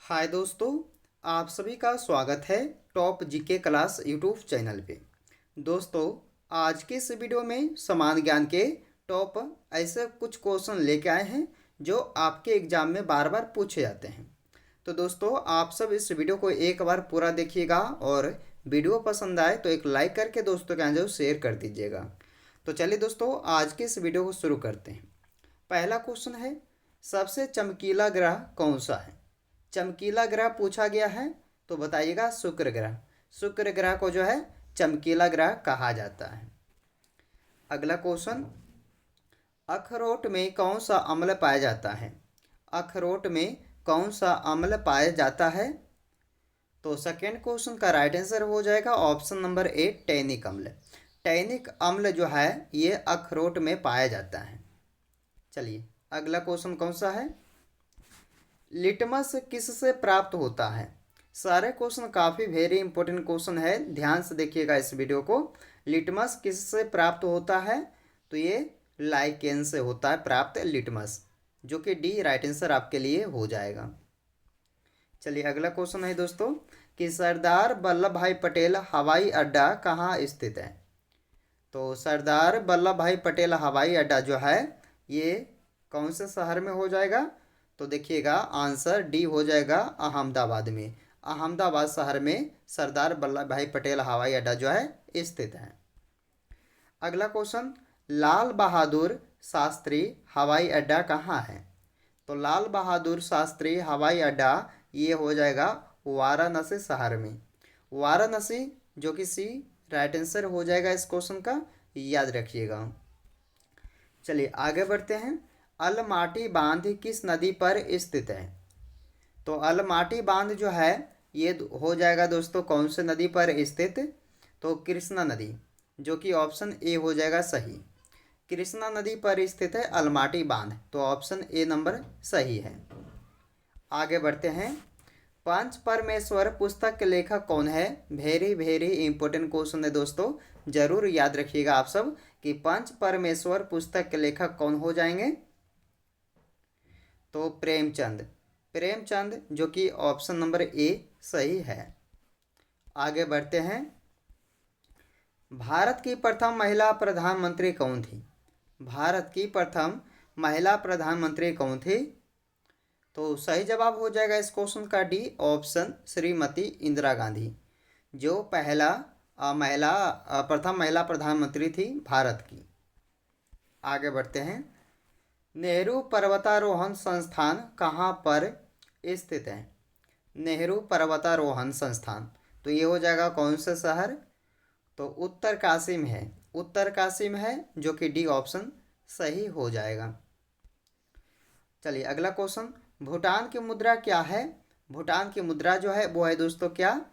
हाय दोस्तों, आप सभी का स्वागत है top GK class YouTube channel पे। दोस्तों, आज के इस वीडियो में समान ज्ञान के टॉप ऐसे कुछ क्वेश्चन लेके आए हैं जो आपके एग्जाम में बार बार पूछे जाते हैं। तो दोस्तों, आप सब इस वीडियो को एक बार पूरा देखिएगा और वीडियो पसंद आए तो एक लाइक करके दोस्तों के यहाँ जो शेयर कर दीजिएगा। तो चलिए दोस्तों, आज के इस वीडियो को शुरू करते हैं। पहला क्वेश्चन है, सबसे चमकीला ग्रह कौन सा है? चमकीला ग्रह पूछा गया है तो बताइएगा शुक्र ग्रह। शुक्र ग्रह को जो है चमकीला ग्रह कहा जाता है। अगला क्वेश्चन, अखरोट में कौन सा अम्ल पाया जाता है? अखरोट में कौन सा अम्ल पाया जाता है? तो सेकेंड क्वेश्चन का राइट आंसर हो जाएगा ऑप्शन नंबर ए, टैनिक अम्ल। टैनिक अम्ल जो है ये अखरोट में पाया जाता है। चलिए अगला क्वेश्चन कौन सा है, लिटमस किससे प्राप्त होता है? सारे क्वेश्चन काफ़ी वेरी इंपॉर्टेंट क्वेश्चन है, ध्यान से देखिएगा इस वीडियो को। लिटमस किससे प्राप्त होता है? तो ये लाइकेन से होता है प्राप्त लिटमस, जो कि डी राइट आंसर आपके लिए हो जाएगा। चलिए अगला क्वेश्चन है दोस्तों कि सरदार वल्लभ भाई पटेल हवाई अड्डा कहाँ स्थित है? तो सरदार वल्लभ भाई पटेल हवाई अड्डा जो है ये कौन से शहर में हो जाएगा? तो देखिएगा आंसर डी हो जाएगा अहमदाबाद में। अहमदाबाद शहर में सरदार वल्लभ भाई पटेल हवाई अड्डा जो है स्थित है। अगला क्वेश्चन, लाल बहादुर शास्त्री हवाई अड्डा कहाँ है? तो लाल बहादुर शास्त्री हवाई अड्डा ये हो जाएगा वाराणसी शहर में। वाराणसी जो कि सी राइट आंसर हो जाएगा इस क्वेश्चन का, याद रखिएगा। चलिए आगे बढ़ते हैं, अलमाटी बांध किस नदी पर स्थित है? तो अलमाटी बांध जो है ये हो जाएगा दोस्तों कौन से नदी पर स्थित? तो कृष्णा नदी, जो कि ऑप्शन ए हो जाएगा सही। कृष्णा नदी पर स्थित है अलमाटी बांध, तो ऑप्शन ए नंबर सही है। आगे बढ़ते हैं, पंच परमेश्वर पुस्तक के लेखक कौन है? वेरी वेरी इंपॉर्टेंट क्वेश्चन है दोस्तों, जरूर याद रखिएगा आप सब कि पंच परमेश्वर पुस्तक के लेखक कौन हो जाएंगे? तो प्रेमचंद। प्रेमचंद जो कि ऑप्शन नंबर ए सही है। आगे बढ़ते हैं, भारत की प्रथम महिला प्रधानमंत्री कौन थी? भारत की प्रथम महिला प्रधानमंत्री कौन थी? तो सही जवाब हो जाएगा इस क्वेश्चन का डी, ऑप्शन श्रीमती इंदिरा गांधी, जो प्रथम महिला प्रधानमंत्री थी भारत की। आगे बढ़ते हैं, नेहरू पर्वतारोहण संस्थान कहाँ पर स्थित है? नेहरू पर्वतारोहण संस्थान, तो ये हो जाएगा कौन से शहर? तो उत्तर काशी में है। उत्तर काशी में है, जो कि डी ऑप्शन सही हो जाएगा। चलिए अगला क्वेश्चन, भूटान की मुद्रा क्या है? भूटान की मुद्रा जो है वो है दोस्तों क्या?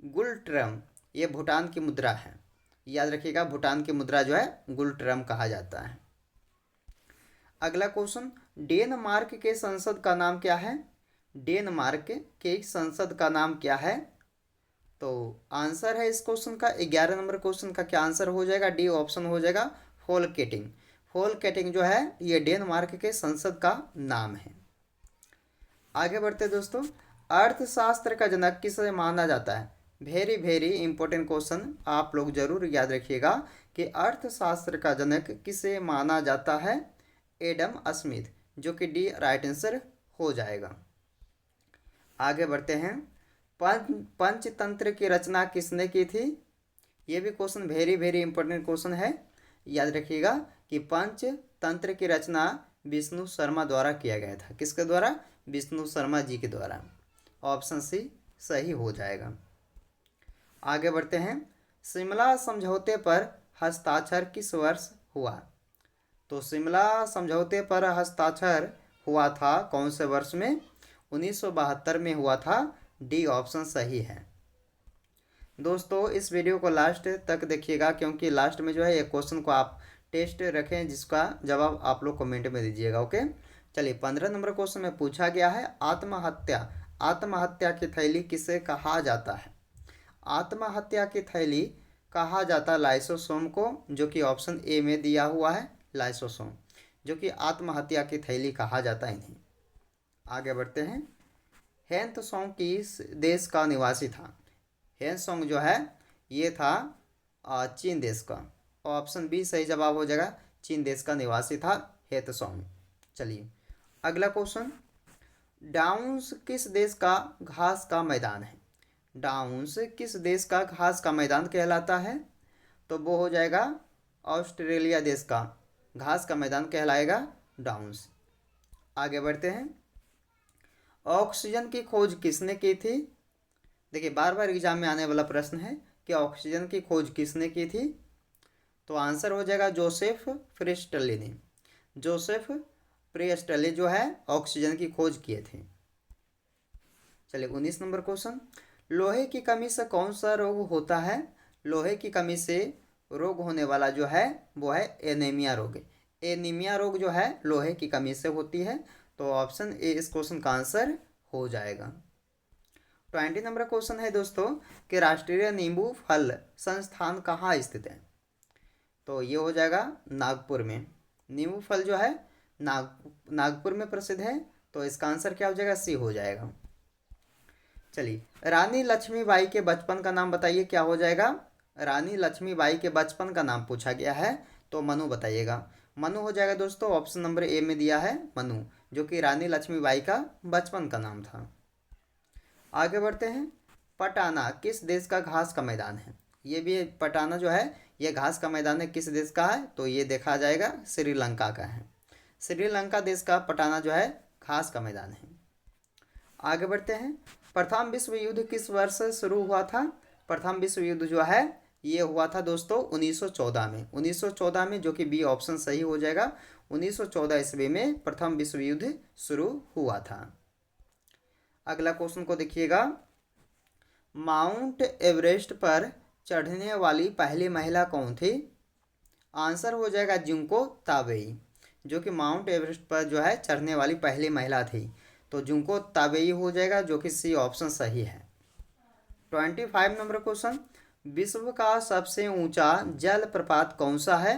गुलट्रम। ये भूटान की मुद्रा है, याद रखिएगा भूटान की मुद्रा जो है गुलट्रम कहा जाता है। अगला क्वेश्चन, डेनमार्क के संसद का नाम क्या है? डेनमार्क के संसद का नाम क्या है? तो आंसर है इस क्वेश्चन का 11 नंबर क्वेश्चन का क्या आंसर हो जाएगा? डी ऑप्शन हो जाएगा फोलकेटिंग। फोलकेटिंग जो है ये डेनमार्क के संसद का नाम है। आगे बढ़ते दोस्तों, अर्थशास्त्र का जनक किसे माना जाता है? वेरी वेरी इंपॉर्टेंट क्वेश्चन, आप लोग जरूर याद रखिएगा कि अर्थशास्त्र का जनक किसे माना जाता है? एडम स्मिथ, जो कि डी राइट आंसर हो जाएगा। आगे बढ़ते हैं, पंचतंत्र की रचना किसने की थी? ये भी question very very important question है, याद रखिएगा कि पंचतंत्र की रचना विष्णु शर्मा द्वारा किया गया था। किसके द्वारा? विष्णु शर्मा जी के द्वारा। ऑप्शन सी सही हो जाएगा। आगे बढ़ते हैं, शिमला समझौते पर हस्ताक्षर किस वर्ष हुआ? तो शिमला समझौते पर हस्ताक्षर हुआ था कौन से वर्ष में? 1972 में हुआ था, डी ऑप्शन सही है। दोस्तों इस वीडियो को लास्ट तक देखिएगा, क्योंकि लास्ट में जो है एक क्वेश्चन को आप टेस्ट रखें जिसका जवाब आप लोग कमेंट में दीजिएगा, ओके। चलिए 15 नंबर क्वेश्चन में पूछा गया है, आत्महत्या आत्महत्या की थैली किसे कहा जाता है? आत्महत्या की थैली कहा जाता है लाइसोसोम को, जो कि ऑप्शन ए में दिया हुआ है, लाइसोसोम, जो कि आत्महत्या की थैली कहा जाता है इन्हें। आगे बढ़ते हैं, हेंत्सोंग किस देश का निवासी था? हेंत्सोंग जो है ये था चीन देश का। ऑप्शन बी सही जवाब हो जाएगा, चीन देश का निवासी था हेंत्सोंग। चलिए अगला क्वेश्चन, डाउन्स किस देश का घास का मैदान है? डाउन्स किस देश का घास का मैदान कहलाता है? तो वो हो जाएगा ऑस्ट्रेलिया देश का घास का मैदान कहलाएगा डाउन्स। आगे बढ़ते हैं, ऑक्सीजन की खोज किसने की थी? देखिए बार बार एग्जाम में आने वाला प्रश्न है कि ऑक्सीजन की खोज किसने की थी? तो आंसर हो जाएगा जोसेफ प्रिस्टली ने। जोसेफ प्रिस्टली जो है ऑक्सीजन की खोज किए थे। चलिए 19 नंबर क्वेश्चन, लोहे की कमी से कौन सा रोग होता है? लोहे की कमी से रोग होने वाला जो है वो है एनीमिया रोग। एनीमिया रोग जो है लोहे की कमी से होती है। तो ऑप्शन ए इस क्वेश्चन का आंसर हो जाएगा। 20 नंबर क्वेश्चन है दोस्तों कि राष्ट्रीय नींबू फल संस्थान कहाँ स्थित है? तो ये हो जाएगा नागपुर में। नींबू फल जो है नागपुर में प्रसिद्ध है। तो इसका आंसर क्या हो जाएगा? सी हो जाएगा। चलिए रानी लक्ष्मीबाई के बचपन का नाम बताइए, क्या हो जाएगा? रानी लक्ष्मीबाई के बचपन का नाम पूछा गया है तो मनु बताइएगा। मनु हो जाएगा दोस्तों, ऑप्शन नंबर ए में दिया है मनु, जो कि रानी लक्ष्मीबाई का बचपन का नाम था। आगे बढ़ते हैं, पटाना किस देश का घास का मैदान है? ये भी पटाना जो है ये घास का मैदान है, किस देश का है? तो ये देखा जाएगा श्रीलंका का है। श्रीलंका देश का पटाना जो है घास का मैदान है। आगे बढ़ते हैं, प्रथम विश्व युद्ध किस वर्ष से शुरू हुआ था? प्रथम विश्व युद्ध जो है ये हुआ था दोस्तों 1914 में। 1914 में, जो कि बी ऑप्शन सही हो जाएगा। 1914 ईस्वी में प्रथम विश्व युद्ध शुरू हुआ था। अगला क्वेश्चन को देखिएगा, माउंट एवरेस्ट पर चढ़ने वाली पहली महिला कौन थी? आंसर हो जाएगा जुंको ताबेई, जो कि माउंट एवरेस्ट पर जो है चढ़ने वाली पहली महिला थी। तो जुंको ताबेई हो जाएगा, जो कि सी ऑप्शन सही है। 25 नंबर क्वेश्चन, विश्व का सबसे ऊंचा जलप्रपात कौन सा है?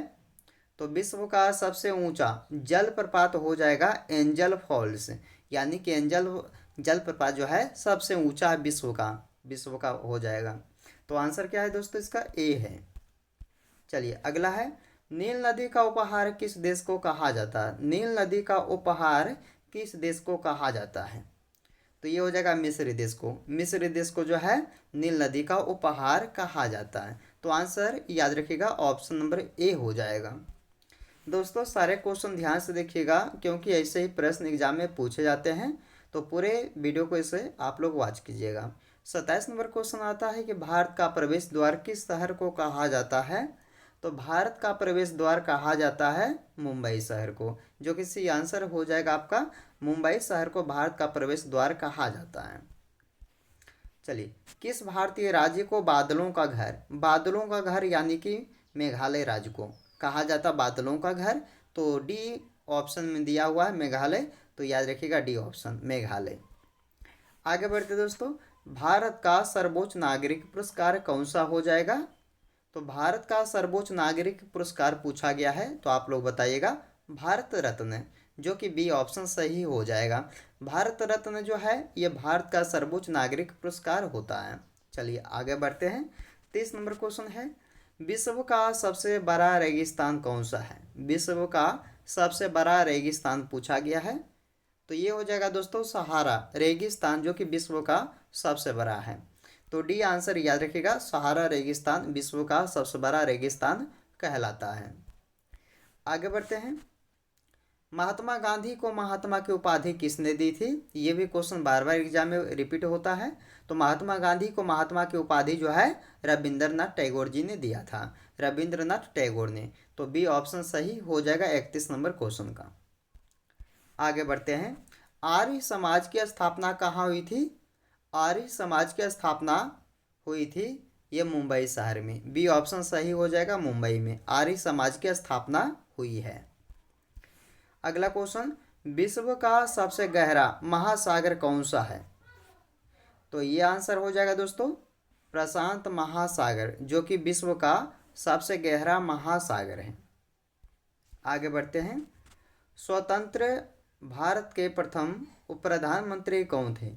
तो विश्व का सबसे ऊंचा जलप्रपात हो जाएगा एंजल फॉल्स, यानी कि एंजल जलप्रपात जो है सबसे ऊंचा है विश्व का हो जाएगा। तो आंसर क्या है दोस्तों? इसका ए है। चलिए अगला है, नील नदी का उपहार किस देश को कहा जाता है? नील नदी का उपहार किस देश को कहा जाता है? तो ये हो जाएगा मिस्र देश को। मिस्र देश को जो है नील नदी का उपहार कहा जाता है। तो आंसर याद रखिएगा ऑप्शन नंबर ए हो जाएगा। दोस्तों सारे क्वेश्चन ध्यान से देखिएगा, क्योंकि ऐसे ही प्रश्न एग्जाम में पूछे जाते हैं। तो पूरे वीडियो को इसे आप लोग वॉच कीजिएगा। 27 नंबर क्वेश्चन आता है कि भारत का प्रवेश द्वार किस शहर को कहा जाता है? तो भारत का प्रवेश द्वार कहा जाता है मुंबई शहर को, जो कि सी आंसर हो जाएगा आपका। मुंबई शहर को भारत का प्रवेश द्वार कहा जाता है। चलिए, किस भारतीय राज्य को बादलों का घर यानी कि मेघालय राज्य को कहा जाता बादलों का घर? तो डी ऑप्शन में दिया हुआ है मेघालय, तो याद रखिएगा डी ऑप्शन मेघालय। आगे बढ़ते दोस्तों, भारत का सर्वोच्च नागरिक पुरस्कार कौन सा हो जाएगा? तो भारत का सर्वोच्च नागरिक पुरस्कार पूछा गया है, तो आप लोग बताइएगा भारत रत्न, जो कि बी ऑप्शन सही हो जाएगा। भारत रत्न जो है ये भारत का सर्वोच्च नागरिक पुरस्कार होता है। चलिए आगे बढ़ते हैं, 30 नंबर क्वेश्चन है, विश्व का सबसे बड़ा रेगिस्तान कौन सा है? विश्व का सबसे बड़ा रेगिस्तान पूछा गया है, तो ये हो जाएगा दोस्तों सहारा रेगिस्तान, जो कि विश्व का सबसे बड़ा है। तो डी आंसर याद रखिएगा, सहारा रेगिस्तान विश्व का सबसे बड़ा रेगिस्तान कहलाता है। आगे बढ़ते हैं, महात्मा गांधी को महात्मा की उपाधि किसने दी थी? ये भी क्वेश्चन बार बार एग्जाम में रिपीट होता है। तो महात्मा गांधी को महात्मा की उपाधि जो है रविंद्रनाथ टैगोर जी ने दिया था, रविंद्रनाथ टैगोर ने। तो बी ऑप्शन सही हो जाएगा 31 नंबर क्वेश्चन का। आगे बढ़ते हैं, आर्य समाज की स्थापना कहाँ हुई थी? आर्य समाज की स्थापना हुई थी ये मुंबई शहर में। बी ऑप्शन सही हो जाएगा, मुंबई में आर्य समाज की स्थापना हुई है। अगला क्वेश्चन, विश्व का सबसे गहरा महासागर कौन सा है? तो ये आंसर हो जाएगा दोस्तों प्रशांत महासागर, जो कि विश्व का सबसे गहरा महासागर है। आगे बढ़ते हैं, स्वतंत्र भारत के प्रथम उप प्रधानमंत्री कौन थे?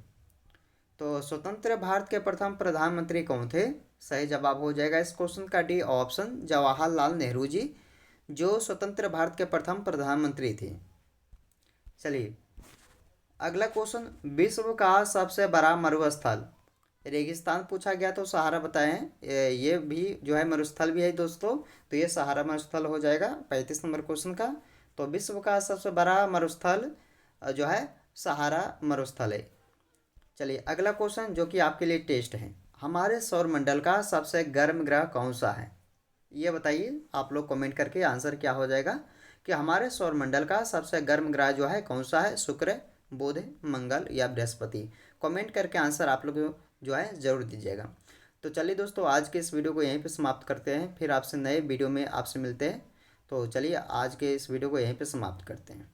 तो स्वतंत्र भारत के प्रथम प्रधानमंत्री कौन थे? सही जवाब हो जाएगा इस क्वेश्चन का डी ऑप्शन, जवाहरलाल नेहरू जी, जो स्वतंत्र भारत के प्रथम प्रधानमंत्री थे। चलिए अगला क्वेश्चन, विश्व का सबसे बड़ा मरुस्थल। रेगिस्तान पूछा गया तो सहारा बताएं, ये भी जो है मरुस्थल भी है दोस्तों, तो ये सहारा मरुस्थल हो जाएगा 35 नंबर क्वेश्चन का। तो विश्व का सबसे बड़ा मरुस्थल जो है सहारा मरुस्थल है। चलिए अगला क्वेश्चन जो कि आपके लिए टेस्ट है, हमारे सौरमंडल का सबसे गर्म ग्रह कौन सा है? ये बताइए आप लोग कमेंट करके, आंसर क्या हो जाएगा कि हमारे सौरमंडल का सबसे गर्म ग्रह जो है कौन सा है? शुक्र, बुध, मंगल या बृहस्पति? कमेंट करके आंसर आप लोग जो है ज़रूर दीजिएगा। तो चलिए दोस्तों आज के इस वीडियो को यहीं पे समाप्त करते हैं, फिर आपसे नए वीडियो में आपसे मिलते हैं। तो चलिए आज के इस वीडियो को यहीं पे समाप्त करते हैं।